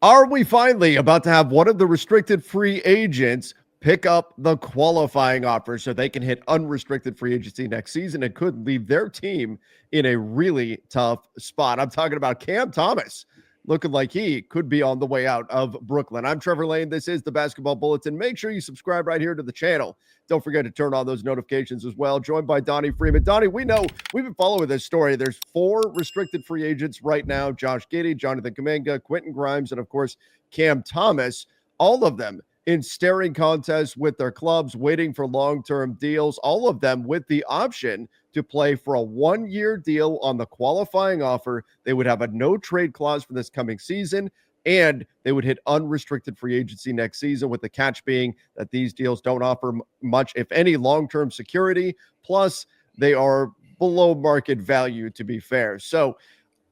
Are we finally about to have one of the restricted free agents pick up the qualifying offer so they can hit unrestricted free agency next season and could leave their team in a really tough spot? I'm talking about Cam Thomas, looking like he could be on the way out of Brooklyn. I'm Trevor Lane. This is the Basketball Bulletin. Make sure you subscribe right here to the channel. Don't forget to turn on those notifications as well. Joined by Donnie Freeman. Donnie, we know we've been following this story. There's 4 restricted free agents right now: Josh Giddey, Jonathan Kuminga, Quentin Grimes, and of course, Cam Thomas. All of them in staring contests with their clubs, waiting for long-term deals, all of them with the option to play for a 1-year deal on the qualifying offer. They would have a no-trade clause for this coming season, and they would hit unrestricted free agency next season, with the catch being that these deals don't offer much, if any, long-term security. Plus, they are below market value, to be fair. So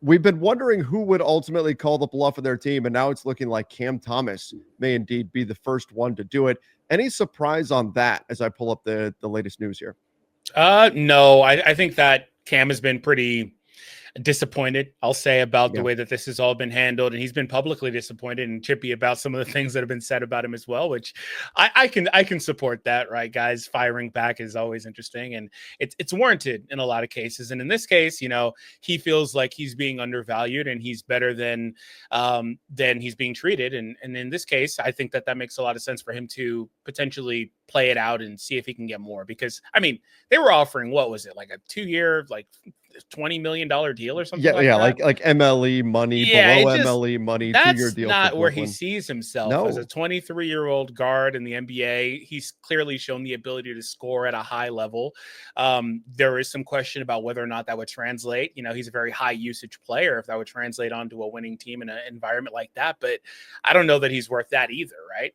we've been wondering who would ultimately call the bluff of their team, and now it's looking like Cam Thomas may indeed be the first one to do it. Any surprise on that as I pull up the latest news here? No, I think that Cam has been pretty disappointed, I'll say, about the way that this has all been handled, and he's been publicly disappointed and chippy about some of the things that have been said about him as well, which I can support that, right? Guys firing back is always interesting, and it's warranted in a lot of cases. And in this case, you know, he feels like he's being undervalued and he's better than he's being treated. And in this case, I think that makes a lot of sense for him to potentially play it out and see if he can get more, because I mean, they were offering, what was it, like a 2-year, like $20 million deal or something? Like MLE money, below MLE money, 2-year deal. That's not where he sees himself as a 23-year-old guard in the NBA. He's clearly shown the ability to score at a high level. There is some question about whether or not that would translate. You know, he's a very high usage player, if that would translate onto a winning team in an environment like that. But I don't know that he's worth that either, right?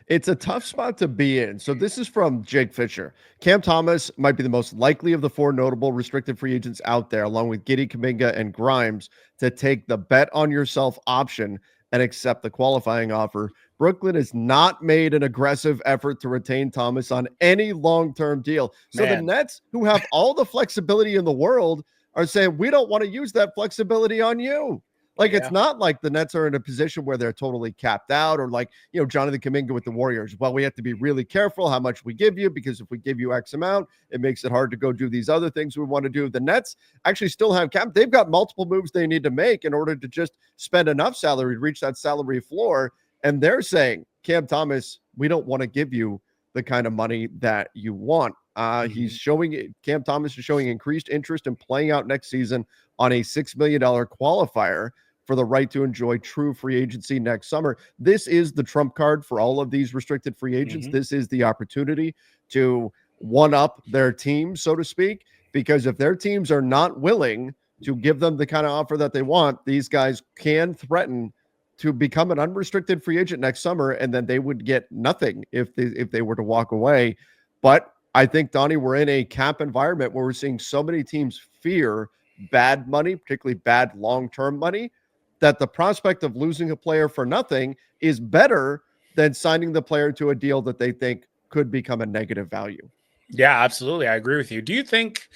It's a tough spot to be in. So this is from Jake Fisher. Cam Thomas might be the most likely of the 4 notable restricted free agents out there, along with Giddey, Kuminga, and Grimes, to take the bet on yourself option and accept the qualifying offer. Brooklyn has not made an aggressive effort to retain Thomas on any long-term deal. So the Nets, who have all the flexibility in the world, are saying, we don't want to use that flexibility on you. Like, it's not like the Nets are in a position where they're totally capped out, or like, you know, Jonathan Kuminga with the Warriors. Well, we have to be really careful how much we give you, because if we give you X amount, it makes it hard to go do these other things we want to do. The Nets actually still have cap. They've got multiple moves they need to make in order to just spend enough salary to reach that salary floor. And they're saying, Cam Thomas, we don't want to give you the kind of money that you want. Cam Thomas is showing increased interest in playing out next season on a $6 million qualifier for the right to enjoy true free agency next summer. This is the trump card for all of these restricted free agents. This is the opportunity to one up their team, so to speak, because if their teams are not willing to give them the kind of offer that they want, these guys can threaten to become an unrestricted free agent next summer, and then they would get nothing if they were to walk away. But I think, Donnie, we're in a cap environment where we're seeing so many teams fear bad money, particularly bad long-term money, that the prospect of losing a player for nothing is better than signing the player to a deal that they think could become a negative value. Yeah, absolutely. I agree with you. Do you think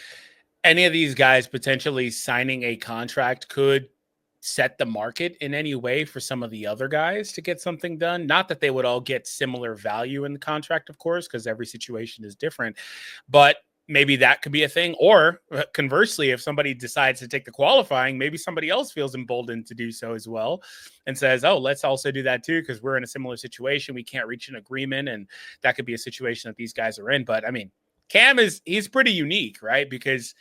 any of these guys potentially signing a contract could set the market in any way for some of the other guys to get something done? Not that they would all get similar value in the contract, of course, because every situation is different, but maybe that could be a thing. Or conversely, if somebody decides to take the qualifying, maybe somebody else feels emboldened to do so as well and says, oh, let's also do that too, because we're in a similar situation. We can't reach an agreement, and that could be a situation that these guys are in. But I mean, Cam he's pretty unique, right? Because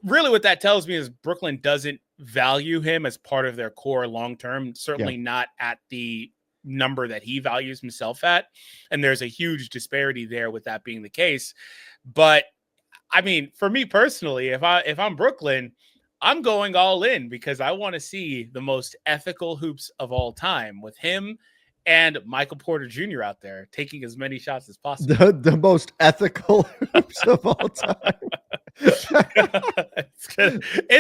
really what that tells me is Brooklyn doesn't value him as part of their core long-term, certainly not at the number that he values himself at. And there's a huge disparity there with that being the case. But I mean, for me personally, if I'm Brooklyn, I'm going all in, because I want to see the most ethical hoops of all time with him and Michael Porter Jr. out there taking as many shots as possible. The most ethical hoops of all time. It's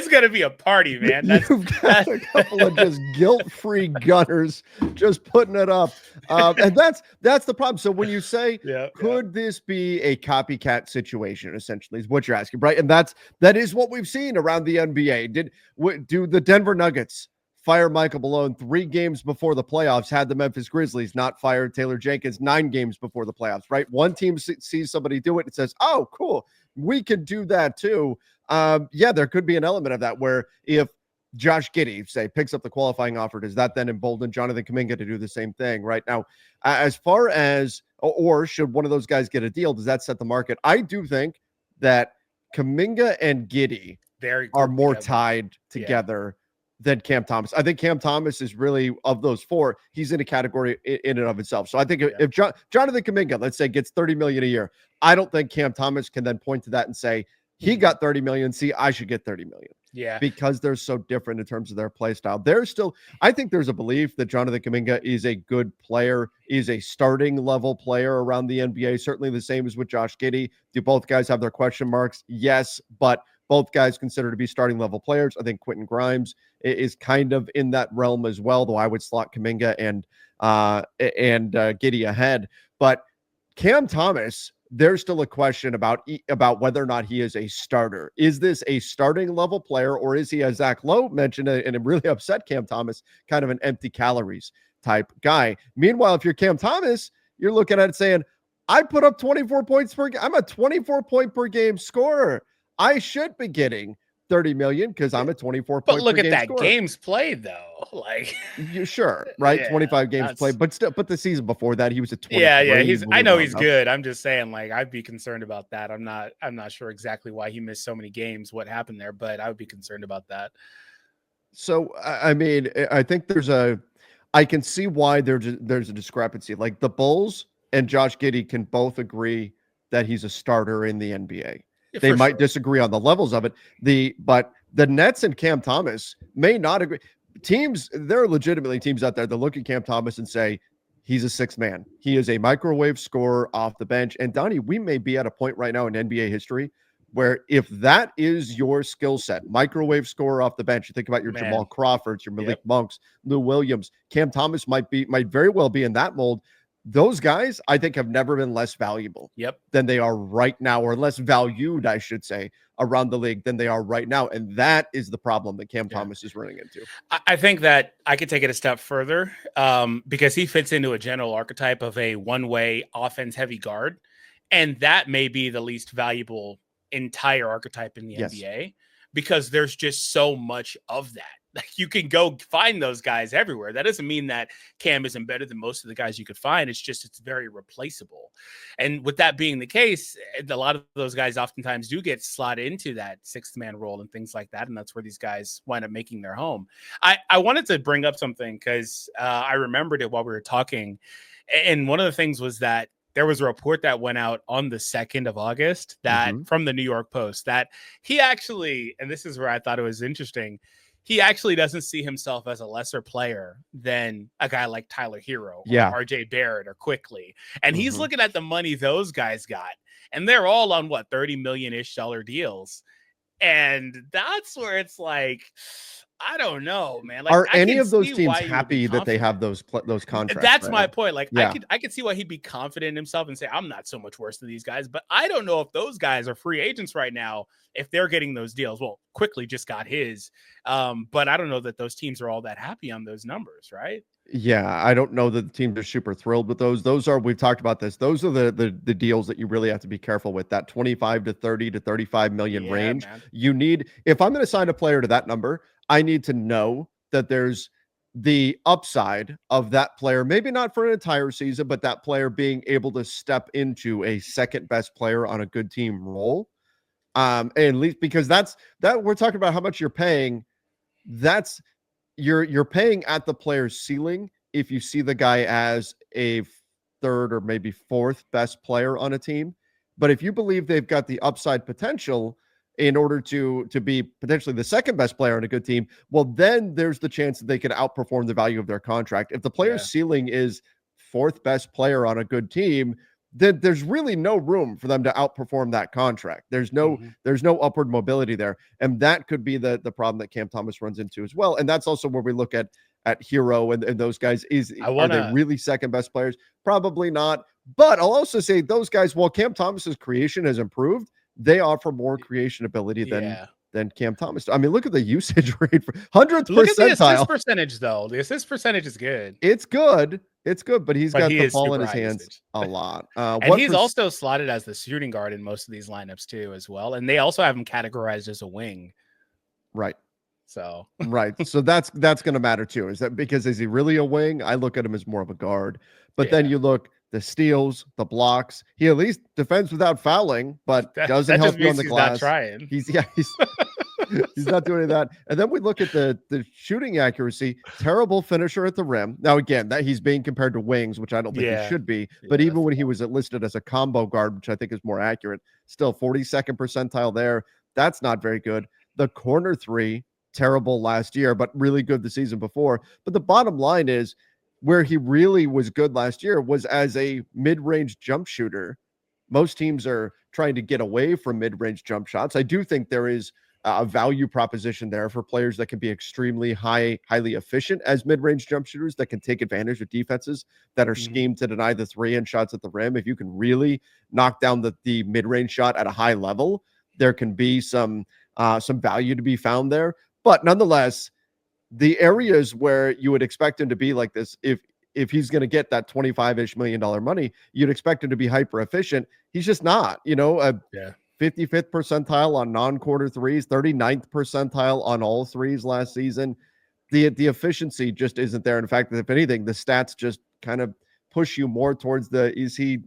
gonna be a party, man. You've got a couple of just guilt-free gunners just putting it up, and that's the problem. So when you say, could this be a copycat situation, essentially, is what you're asking, right? And that is what we've seen around the NBA. Do the Denver Nuggets fire Michael Malone 3 games before the playoffs, had the Memphis Grizzlies not fired Taylor Jenkins 9 games before the playoffs, right? One team sees somebody do it and says, oh, cool, we could do that too. Yeah, there could be an element of that where if Josh Giddey, say, picks up the qualifying offer, does that then embolden Jonathan Kuminga to do the same thing right now? As far as, or should one of those guys get a deal, does that set the market? I do think that Kuminga and Giddey are more tied together than Cam Thomas. I think Cam Thomas is really, of those 4, he's in a category in and of itself. So I think if Jonathan Kuminga, let's say, gets $30 million a year, I don't think Cam Thomas can then point to that and say, he got $30 million. See, I should get $30 million. Yeah. Because they're so different in terms of their play style. I think there's a belief that Jonathan Kuminga is a good player, is a starting level player around the NBA. Certainly the same as with Josh Giddey. Do both guys have their question marks? Yes, but both guys consider to be starting level players. I think Quentin Grimes is kind of in that realm as well, though I would slot Kuminga and Giddey ahead. But Cam Thomas, there's still a question about whether or not he is a starter. Is this a starting level player, or is he, as Zach Lowe mentioned, and it really upset Cam Thomas, kind of an empty calories type guy? Meanwhile, if you're Cam Thomas, you're looking at it saying, I put up 24 points per game. I'm a 24 point per game scorer. I should be getting 30 million because I'm a 24 point per game scorer. But look at that games played, though. Like, you sure, right? 25 games played, but the season before that, he was at 20. Yeah. I know he's good. I'm just saying, like, I'd be concerned about that. I'm not sure exactly why he missed so many games, what happened there, but I would be concerned about that. So, I mean, I think I can see why there's a discrepancy. Like, the Bulls and Josh Giddey can both agree that he's a starter in the NBA. Yeah, they might disagree on the levels of it. But the Nets and Cam Thomas may not agree. There are legitimately teams out there that look at Cam Thomas and say, he's a sixth man. He is a microwave scorer off the bench. And Donnie, we may be at a point right now in NBA history where if that is your skill set, microwave scorer off the bench, you think about your Jamal Crawfords, your Malik Monks, Lou Williams, Cam Thomas might very well be in that mold. Those guys, I think, have never been less valuable than they are right now, or less valued, I should say, around the league than they are right now. And that is the problem that Cam Thomas is running into. I think that I could take it a step further because he fits into a general archetype of a one-way offense-heavy guard. And that may be the least valuable entire archetype in the NBA because there's just so much of that. Like, you can go find those guys everywhere. That doesn't mean that Cam isn't better than most of the guys you could find. It's just, it's very replaceable. And with that being the case, a lot of those guys oftentimes do get slotted into that sixth man role and things like that. And that's where these guys wind up making their home. I wanted to bring up something because I remembered it while we were talking. And one of the things was that there was a report that went out on the 2nd of August that from the New York Post that he actually, and this is where I thought it was interesting, he actually doesn't see himself as a lesser player than a guy like Tyler Hero or RJ Barrett or Quickly. And he's looking at the money those guys got, and they're all on what, $30 million-ish deals. And that's where it's like, I don't know, man. Like, are any of those teams happy that they have those contracts? That's my point. Like, I could see why he'd be confident in himself and say, I'm not so much worse than these guys. But I don't know if those guys are free agents right now, if they're getting those deals. Well, Quickly just got his. But I don't know that those teams are all that happy on those numbers, right? Yeah, I don't know that the teams are super thrilled with those. Those are, we've talked about this. Those are the deals that you really have to be careful with. That 25 to 30 to 35 million range. Man. You need, if I'm going to sign a player to that number, I need to know that there's the upside of that player, maybe not for an entire season, but that player being able to step into a second best player on a good team role. And at least because that we're talking about how much you're paying. That's you're paying at the player's ceiling if you see the guy as a third or maybe fourth best player on a team. But if you believe they've got the upside potential in order to be potentially the second best player on a good team, well, then there's the chance that they could outperform the value of their contract. If the player's ceiling is fourth best player on a good team, then there's really no room for them to outperform that contract. There's no upward mobility there. And that could be the problem that Cam Thomas runs into as well. And that's also where we look at Hero and those guys. Are they really second best players? Probably not. But I'll also say those guys, while Cam Thomas's creation has improved, they offer more creation ability than than Cam Thomas. I mean, look at the usage rate for 100th Look at the assist percentile. percentage, though. The assist percentage is good. It's good. It's good, but he's But got he the is ball in super his high hands usage. a lot. And he's also slotted as the shooting guard in most of these lineups too, as well. And they also have him categorized as a wing. Right. So right. So that's going to matter too. Is that because is he really a wing? I look at him as more of a guard. But then you look the steals, the blocks. He at least defends without fouling, but doesn't help you on the glass. Not trying. He's not doing that. And then we look at the shooting accuracy. Terrible finisher at the rim. Now again, that he's being compared to wings, which I don't think he should be. But even when he was listed as a combo guard, which I think is more accurate, still 42nd percentile there. That's not very good. The corner three, terrible last year, but really good the season before. But the bottom line is where he really was good last year was as a mid-range jump shooter. Most teams are trying to get away from mid-range jump shots. I do think there is a value proposition there for players that can be extremely highly efficient as mid-range jump shooters that can take advantage of defenses that are schemed to deny the three and shots at the rim. If you can really knock down the mid-range shot at a high level, there can be some value to be found there. But nonetheless, the areas where you would expect him to be like this, if he's going to get that $25-ish million money, you'd expect him to be hyper efficient. He's just not, 55th percentile on non-quarter threes, 39th percentile on all threes last season. The efficiency just isn't there. In fact, if anything, the stats just kind of push you more towards is he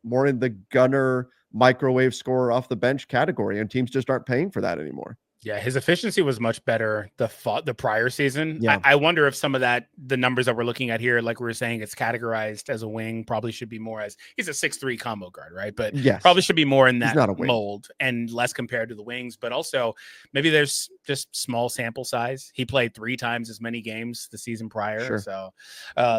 more in the gunner microwave scorer off the bench category, and teams just aren't paying for that anymore. Yeah, his efficiency was much better the prior season. Yeah. I wonder if some of the numbers that we're looking at here, like we were saying, it's categorized as a wing, probably should be more as he's a 6'3" combo guard, right? But probably should be more in that mold and less compared to the wings. But also maybe there's just small sample size. He played 3 times as many games the season prior. So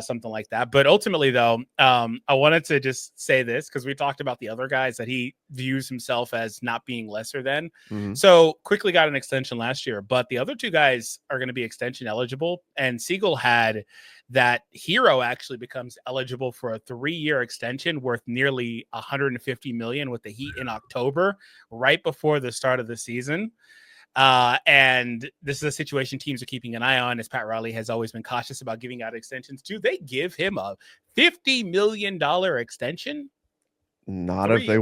something like that. But ultimately, though, I wanted to just say this because we talked about the other guys that he views himself as not being lesser than. So quickly got an extension last year, but the other 2 guys are going to be extension eligible. And Siegel had that Hero actually becomes eligible for a 3-year extension worth nearly $150 million with the Heat in October, right before the start of the season. And this is a situation teams are keeping an eye on, as Pat Riley has always been cautious about giving out extensions. Do they give him a $50 million extension? Not if they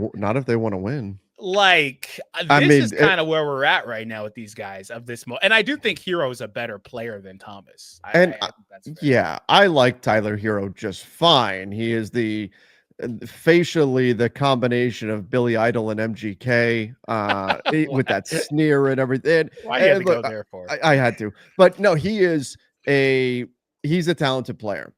want to win. Like, this is kind of where we're at right now with these guys of this. And I do think Hero is a better player than Thomas. I like Tyler Hero just fine. He is facially the combination of Billy Idol and MGK with that sneer and everything. Why had to go there for? I had to. But no, he's a talented player.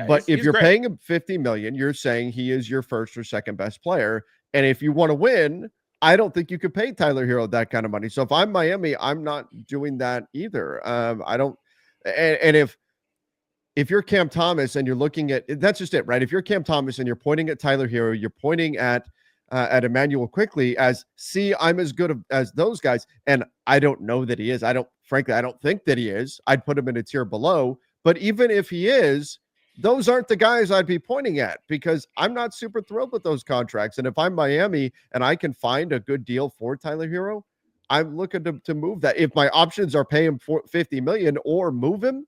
But if you're paying him $50 million, you're saying he is your first or second best player. And if you want to win, I don't think you could pay Tyler Hero that kind of money. So if I'm Miami, I'm not doing that either. I don't. And if you're Cam Thomas and you're looking at, that's just it, right? If you're Cam Thomas and you're pointing at Tyler Hero, you're pointing at Emmanuel Quickly as, see, I'm as good as those guys. And I don't know that he is. I don't think that he is. I'd put him in a tier below. But even if he is, those aren't the guys I'd be pointing at because I'm not super thrilled with those contracts. And if I'm Miami and I can find a good deal for Tyler Hero, I'm looking to move that. If my options are pay him $50 million or move him,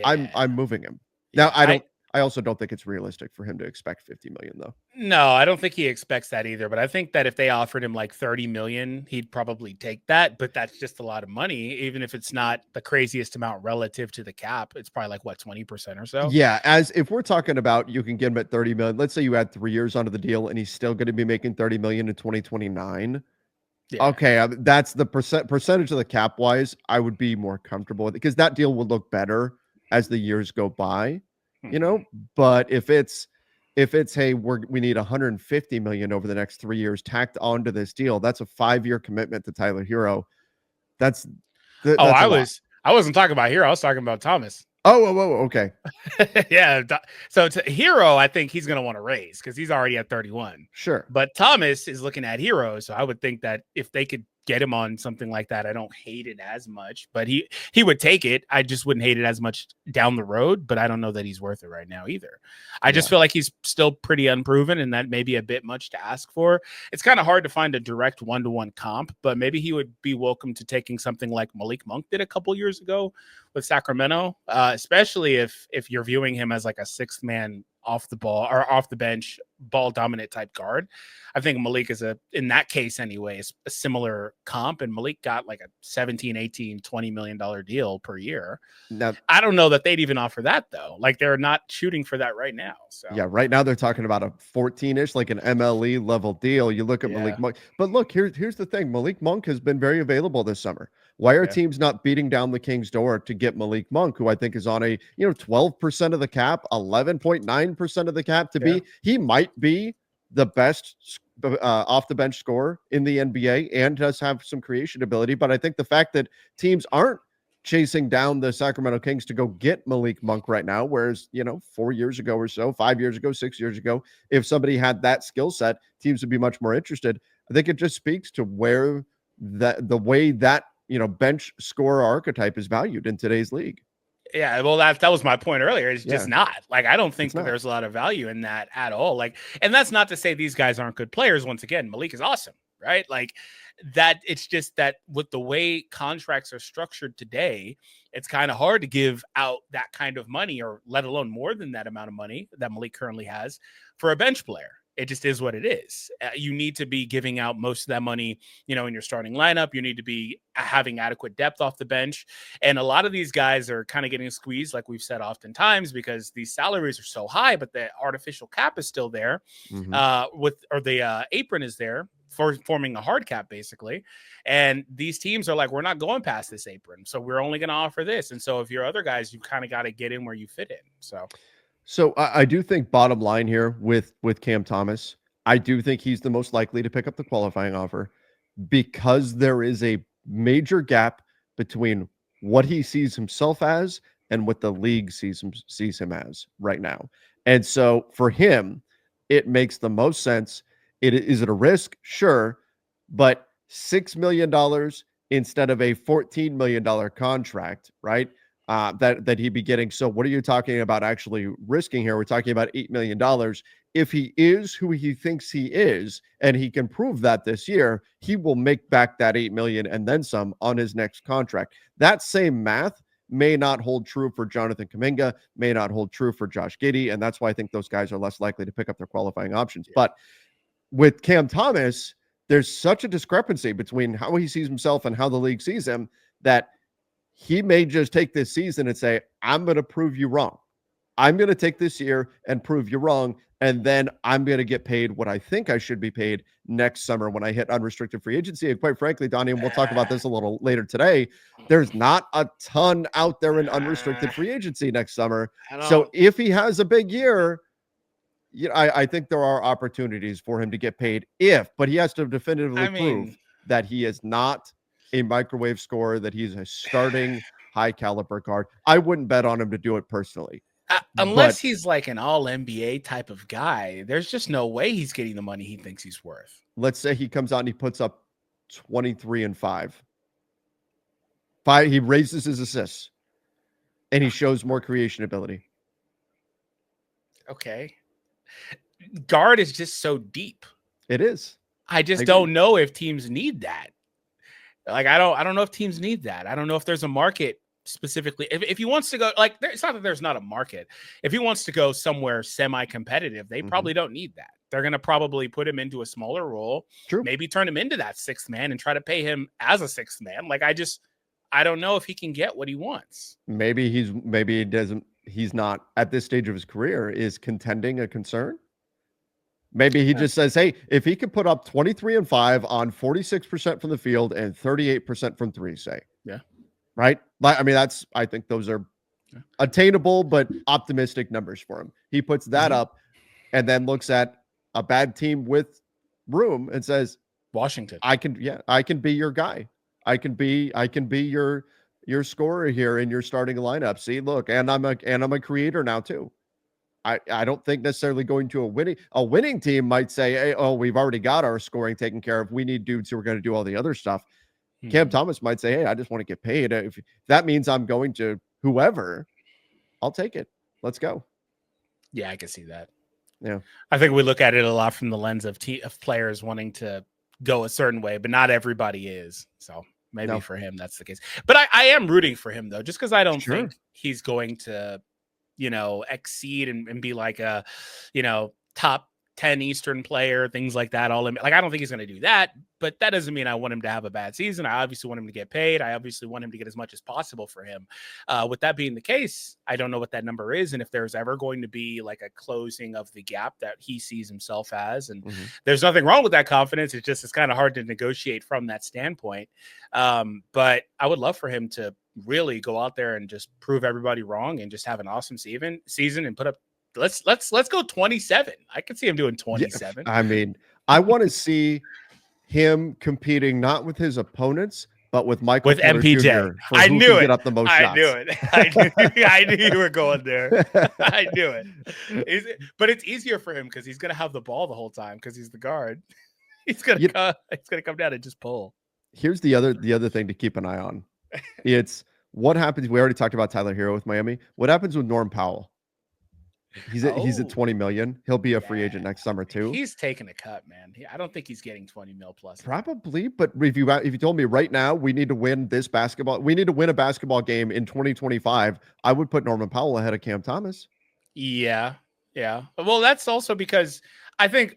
I'm moving him. Now, I also don't think it's realistic for him to expect $50 million, though. No, I don't think he expects that either. But I think that if they offered him like $30 million, he'd probably take that. But that's just a lot of money, even if it's not the craziest amount relative to the cap. It's probably like 20% or so. Yeah, as if we're talking about you can get him at $30 million. Let's say you add 3 years onto the deal, and he's still going to be making $30 million in 2029. Yeah. Okay, that's the percentage of the cap wise. I would be more comfortable with it because that deal will look better as the years go by. But if it's hey, we need $150 million over the next 3 years tacked onto this deal, that's a 5-year commitment to Tyler Hero. I wasn't talking about Hero, I was talking about Thomas. Okay. Yeah. So to Hero, I think he's going to want to raise because he's already at 31. Sure. But Thomas is looking at Hero. So I would think that if they could get him on something like that, I don't hate it as much, but he would take it. I just wouldn't hate it as much down the road, but I don't know that he's worth it right now either. I just feel like he's still pretty unproven, and that may be a bit much to ask for. It's kind of hard to find a direct one-to-one comp, but maybe he would be welcome to taking something like Malik Monk did a couple years ago with Sacramento, especially if you're viewing him as like a sixth man off the ball or off the bench, ball dominant type guard. I think Malik is in that case anyways, a similar comp, and Malik got like a 17, 18, $20 million deal per year. Now, I don't know that they'd even offer that though. Like they're not shooting for that right now. So yeah, right now they're talking about a 14-ish, like an MLE level deal. You look at Malik Monk, but look, here's the thing. Malik Monk has been very available this summer. Why are teams not beating down the Kings' door to get Malik Monk, who I think is on a 12% of the cap, 11.9% of the cap he might be the best off the bench scorer in the NBA and does have some creation ability. But I think the fact that teams aren't chasing down the Sacramento Kings to go get Malik Monk right now, whereas 4 years ago or so, 5 years ago, 6 years ago, if somebody had that skill set, teams would be much more interested. I think it just speaks to where the way that bench scorer archetype is valued in today's league. Yeah, well, that was my point earlier. It's just not like, I don't think that there's a lot of value in that at all. Like, and that's not to say these guys aren't good players. Once again, Malik is awesome, right? Like that. It's just that with the way contracts are structured today, it's kind of hard to give out that kind of money, or let alone more than that amount of money that Malik currently has for a bench player. It just is what it is. You need to be giving out most of that money, in your starting lineup. You need to be having adequate depth off the bench. And a lot of these guys are kind of getting squeezed, like we've said oftentimes, because these salaries are so high, but the artificial cap is still there the apron is there for forming a hard cap, basically. And these teams are like, we're not going past this apron, so we're only going to offer this. And so if you're other guys, you kind of got to get in where you fit in. So I do think bottom line here with Cam Thomas, I do think he's the most likely to pick up the qualifying offer because there is a major gap between what he sees himself as and what the league sees him as right now. And so for him, it makes the most sense. Is it a risk? Sure. But $6 million instead of a $14 million contract, right? That he'd be getting. So what are you talking about actually risking here? We're talking about $8 million. If he is who he thinks he is, and he can prove that this year, he will make back that $8 million and then some on his next contract. That same math may not hold true for Jonathan Kuminga, may not hold true for Josh Giddey, and that's why I think those guys are less likely to pick up their qualifying options. But with Cam Thomas, there's such a discrepancy between how he sees himself and how the league sees him that he may just take this season and say, I'm going to prove you wrong. I'm going to take this year and prove you wrong. And then I'm going to get paid what I think I should be paid next summer when I hit unrestricted free agency. And quite frankly, Donnie, and we'll talk about this a little later today, there's not a ton out there in unrestricted free agency next summer. So if he has a big year, I think there are opportunities for him to get paid but he has to definitively prove that he is not a microwave scorer, that he's a starting high caliber guard. I wouldn't bet on him to do it personally. Unless he's like an all NBA type of guy, there's just no way he's getting the money he thinks he's worth. Let's say he comes out and he puts up 23 and 5. He raises his assists and he shows more creation ability. Okay. Guard is just so deep. It is. I just don't know if teams need that. Like, I don't know if teams need that. I don't know if there's a market specifically. If he wants to go, like, it's not that there's not a market. If he wants to go somewhere semi-competitive, they probably don't need that. They're going to probably put him into a smaller role. True. Maybe turn him into that sixth man and try to pay him as a sixth man. Like, I don't know if he can get what he wants. Maybe he doesn't. He's not at this stage of his career. Is contending a concern? Maybe he just says, hey, if he could put up 23 and 5 on 46% from the field and 38% from three, say. Yeah. Right? I mean, I think those are attainable but optimistic numbers for him. He puts that up and then looks at a bad team with room and says, Washington, I can be your guy. I can be your scorer here in your starting lineup. See, look, and I'm a creator now too. I don't think necessarily going to a winning team might say, hey, we've already got our scoring taken care of. We need dudes who are going to do all the other stuff. Cam Thomas might say, hey, I just want to get paid. If that means I'm going to whoever, I'll take it. Let's go. Yeah, I can see that. Yeah. I think we look at it a lot from the lens of players wanting to go a certain way, but not everybody is. So maybe for him, that's the case. But I am rooting for him, though, just because I don't think he's going to, exceed and be like a, top 10 Eastern player, things like that. Like, I don't think he's going to do that, but that doesn't mean I want him to have a bad season. I obviously want him to get paid. I obviously want him to get as much as possible for him. With that being the case, I don't know what that number is. And if there's ever going to be like a closing of the gap that he sees himself as, and there's nothing wrong with that confidence. It's kind of hard to negotiate from that standpoint. But I would love for him to really go out there and just prove everybody wrong and just have an awesome season and put up. Let's go 27. I can see him doing 27. Yeah, I mean, I want to see him competing not with his opponents, but with Michael Porter MPJ. Jr. I knew it. Get up the most shots. I knew it. I knew you were going there. I knew it. But it's easier for him because he's going to have the ball the whole time because he's the guard. He's going to come down and just pull. Here's the other thing to keep an eye on. It's what happens. We already talked about Tyler Hero with Miami. What happens with Norm Powell? He's at 20 million. He'll be a free agent next summer too. He's taking a cut, man. I don't think he's getting 20 mil plus. Probably, but if you told me right now we need to win this basketball, we need to win a basketball game in 2025, I would put Norman Powell ahead of Cam Thomas. Yeah. Well, that's also because I think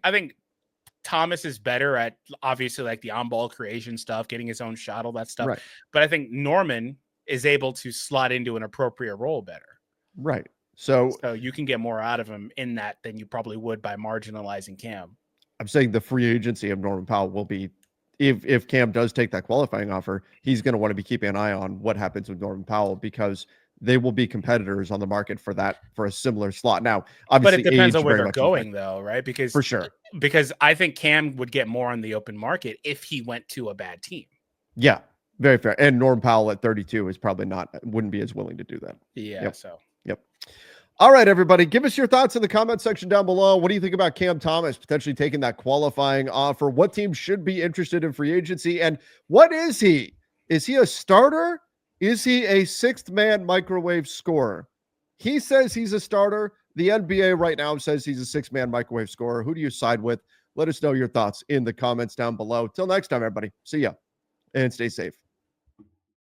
Thomas is better at obviously like the on-ball creation stuff, getting his own shot, all that stuff. Right. But I think Norman is able to slot into an appropriate role better. Right. So you can get more out of him in that than you probably would by marginalizing Cam. I'm saying the free agency of Norman Powell will be, if Cam does take that qualifying offer, he's going to want to be keeping an eye on what happens with Norman Powell because they will be competitors on the market for a similar slot. Now, obviously, but it depends on where they're going, though, right? Because for sure, because I think Cam would get more on the open market if he went to a bad team. Yeah, very fair. And Norman Powell at 32 is probably wouldn't be as willing to do that. Yeah. Yep. So. Yep. All right, everybody, give us your thoughts in the comment section down below. What do you think about Cam Thomas potentially taking that qualifying offer? What team should be interested in free agency? And what is he? Is he a starter? Is he a sixth man microwave scorer? He says he's a starter. The NBA right now says he's a six-man microwave scorer. Who do you side with? Let us know your thoughts in the comments down below. Till next time, everybody. See ya and stay safe.